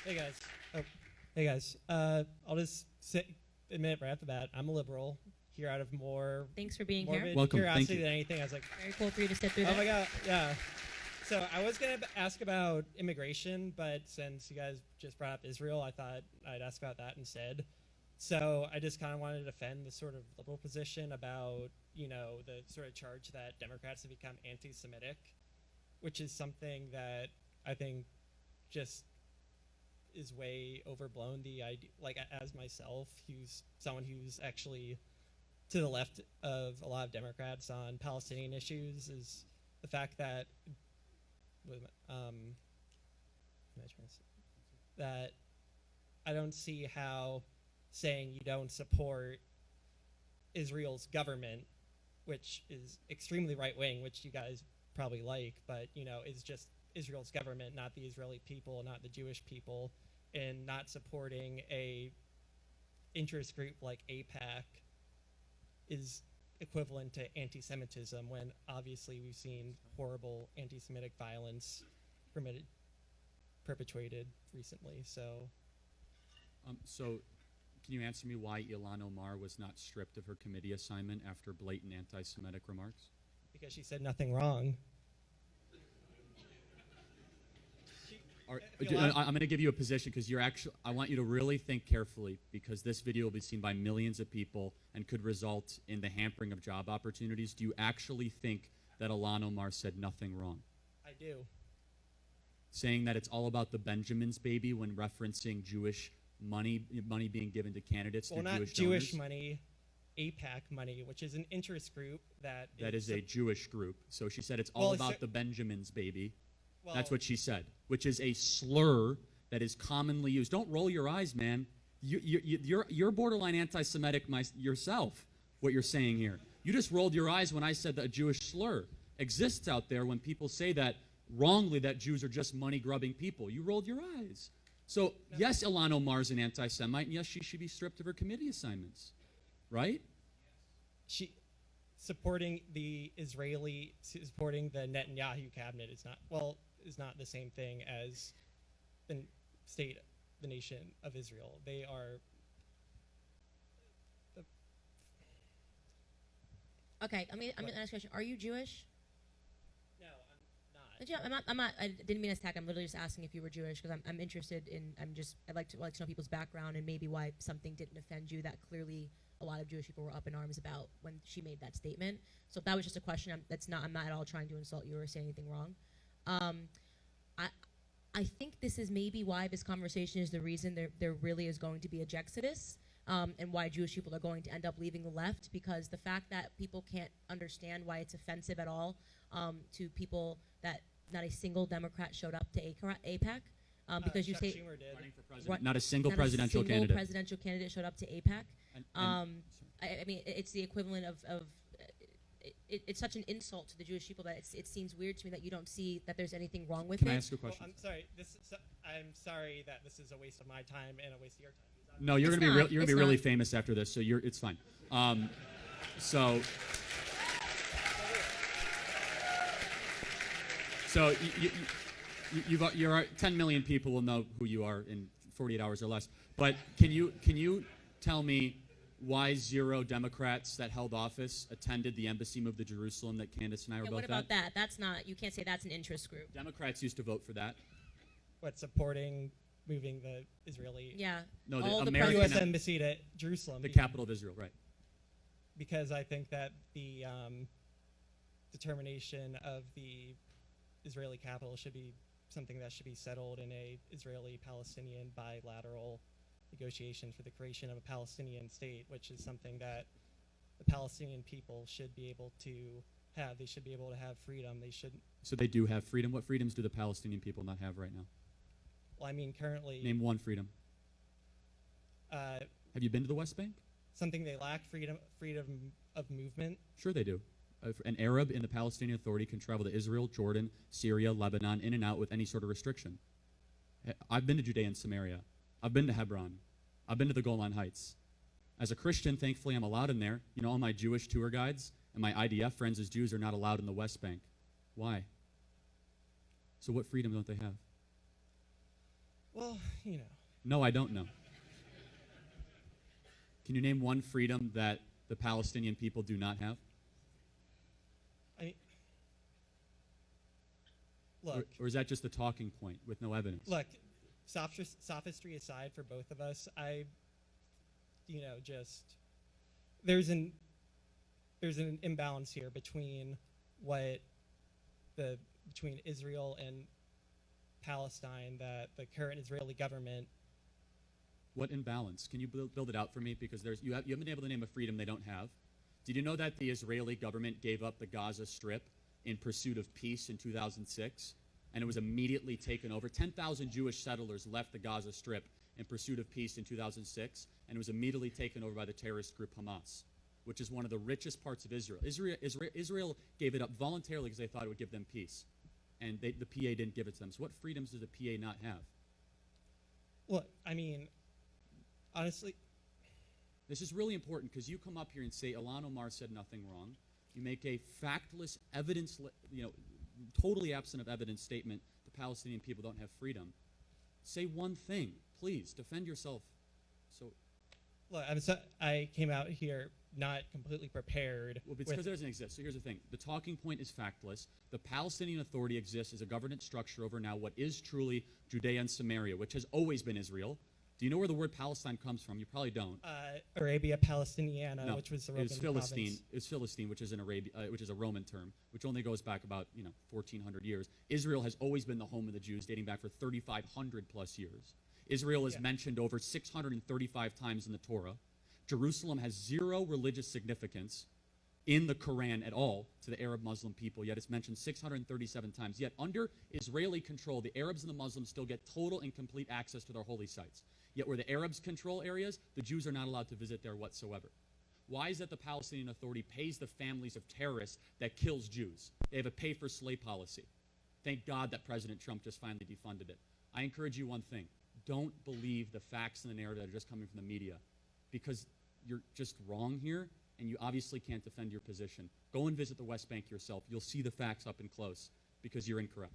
Hey guys. Oh, hey guys. I'll just admit right off the bat, I'm a liberal. Here out of Thanks for being morbid here. Welcome. curiosity Thank you. than anything. I was like, Very cool for you to sit through oh that. my god, yeah. So I was gonna ask about immigration, but since you guys just brought up Israel, I thought I'd ask about that instead. So I just kind of wanted to defend the sort of liberal position about, the sort of charge that Democrats have become anti-Semitic, which is something that I think just is way overblown. The idea, like as myself, who's someone who's actually to the left of a lot of Democrats on Palestinian issues, is the fact that that I don't see how saying you don't support Israel's government, which is extremely right-wing, which you guys probably like, but is just Israel's government, not the Israeli people, not the Jewish people, and not supporting a interest group like AIPAC is equivalent to anti-Semitism, when obviously we've seen horrible anti-Semitic violence perpetuated recently. So can you answer me why Ilhan Omar was not stripped of her committee assignment after blatant anti-Semitic remarks? Because she said nothing wrong. I'm going to give you a position because I want you to really think carefully, because this video will be seen by millions of people and could result in the hampering of job opportunities. Do you actually think that Ilhan Omar said nothing wrong? I do. Saying that it's all about the Benjamins, baby, when referencing Jewish money being given to candidates through not Jewish Jewish donors? money, AIPAC money, which is an interest group that is a Jewish group. So she said it's all about the Benjamins, baby. Well, that's what she said, which is a slur that is commonly used. Don't roll your eyes, man. You're borderline anti-Semitic yourself, what you're saying here. You just rolled your eyes when I said that a Jewish slur exists out there when people say that wrongly, that Jews are just money-grubbing people. You rolled your eyes. So, yes, Ilhan Omar's an anti-Semite, and yes, she should be stripped of her committee assignments, right? She supporting the Netanyahu cabinet is not the same thing as the nation of Israel. They are. Okay, I'm gonna ask a question. Are you Jewish? No, I'm not. I'm not. I didn't mean to attack. I'm literally just asking if you were Jewish, because I'm interested in. I'd like to know people's background and maybe why something didn't offend you that clearly a lot of Jewish people were up in arms about when she made that statement. So if that was just a question, I'm not at all trying to insult you or say anything wrong. I think this is maybe why this conversation is the reason there really is going to be a Jexodus, and why Jewish people are going to end up leaving the left, because the fact that people can't understand why it's offensive at all to people that not a single Democrat showed up to AIPAC, because you Chuck say Schumer did. Running for president. Not a single presidential candidate showed up to AIPAC. I mean, it's the equivalent of it's such an insult to the Jewish people that it seems weird to me that you don't see that there's anything wrong with it. Can I ask you a question? Well, I'm sorry that this is a waste of my time and a waste of your time. No, you're going to be really famous after this, so it's fine. So you're 10 million people will know who you are in 48 hours or less. But can you tell me why 0 Democrats that held office attended the embassy move to Jerusalem that Candace and I were both at? What about that? That's not. You can't say that's an interest group. Democrats used to vote for that. What, supporting moving the Israeli? Yeah. No, the American U.S. embassy to Jerusalem. The capital of Israel, right? Because I think that the determination of the Israeli capital should be something that should be settled in a Israeli-Palestinian bilateral negotiation for the creation of a Palestinian state, which is something that the Palestinian people should be able to have. They should be able to have freedom. They should. So they do have freedom. What freedoms do the Palestinian people not have right now? Well, I mean, currently. Name one freedom. Have you been to the West Bank? Something they lack, freedom of movement. Sure they do. An Arab in the Palestinian Authority can travel to Israel, Jordan, Syria, Lebanon, in and out with any sort of restriction. I've been to Judea and Samaria. I've been to Hebron. I've been to the Golan Heights. As a Christian, thankfully, I'm allowed in there. You know, all my Jewish tour guides and my IDF friends as Jews are not allowed in the West Bank. Why? So what freedom don't they have? Well, you know. No, I don't know. Can you name one freedom that the Palestinian people do not have? Look. Or is that just a talking point with no evidence? Look, sophistry aside for both of us, there's an imbalance here between between Israel and Palestine that the current Israeli government. What imbalance? Can you build it out for me? Because you haven't been able to name a freedom they don't have. Did you know that the Israeli government gave up the Gaza Strip in pursuit of peace in 2006? And it was immediately taken over. 10,000 Jewish settlers left the Gaza Strip in pursuit of peace in 2006, and it was immediately taken over by the terrorist group Hamas, which is one of the richest parts of Israel. Israel gave it up voluntarily because they thought it would give them peace, and the PA didn't give it to them. So what freedoms does the PA not have? Well, I mean, honestly, this is really important because you come up here and say Ilhan Omar said nothing wrong. You make a factless, totally absent of evidence statement. The Palestinian people don't have freedom. Say one thing, please. Defend yourself. So, look, I came out here not completely prepared. Well, because it doesn't exist. So here's the thing: the talking point is factless. The Palestinian Authority exists as a governance structure over now what is truly Judea and Samaria, which has always been Israel. Do you know where the word Palestine comes from? You probably don't. Arabia Palestiniana, no, which was the Roman it was Philistine. province. It was Philistine, which is which is a Roman term, which only goes back about 1,400 years. Israel has always been the home of the Jews, dating back for 3,500 plus years. Israel is mentioned over 635 times in the Torah. Jerusalem has zero religious significance in the Quran at all to the Arab Muslim people, yet it's mentioned 637 times. Yet under Israeli control, the Arabs and the Muslims still get total and complete access to their holy sites. Yet where the Arabs control areas, the Jews are not allowed to visit there whatsoever. Why is it the Palestinian Authority pays the families of terrorists that kills Jews? They have a pay-for-slay policy. Thank God that President Trump just finally defunded it. I encourage you one thing. Don't believe the facts and the narrative that are just coming from the media, because you're just wrong here, and you obviously can't defend your position. Go and visit the West Bank yourself. You'll see the facts up and close, because you're incorrect.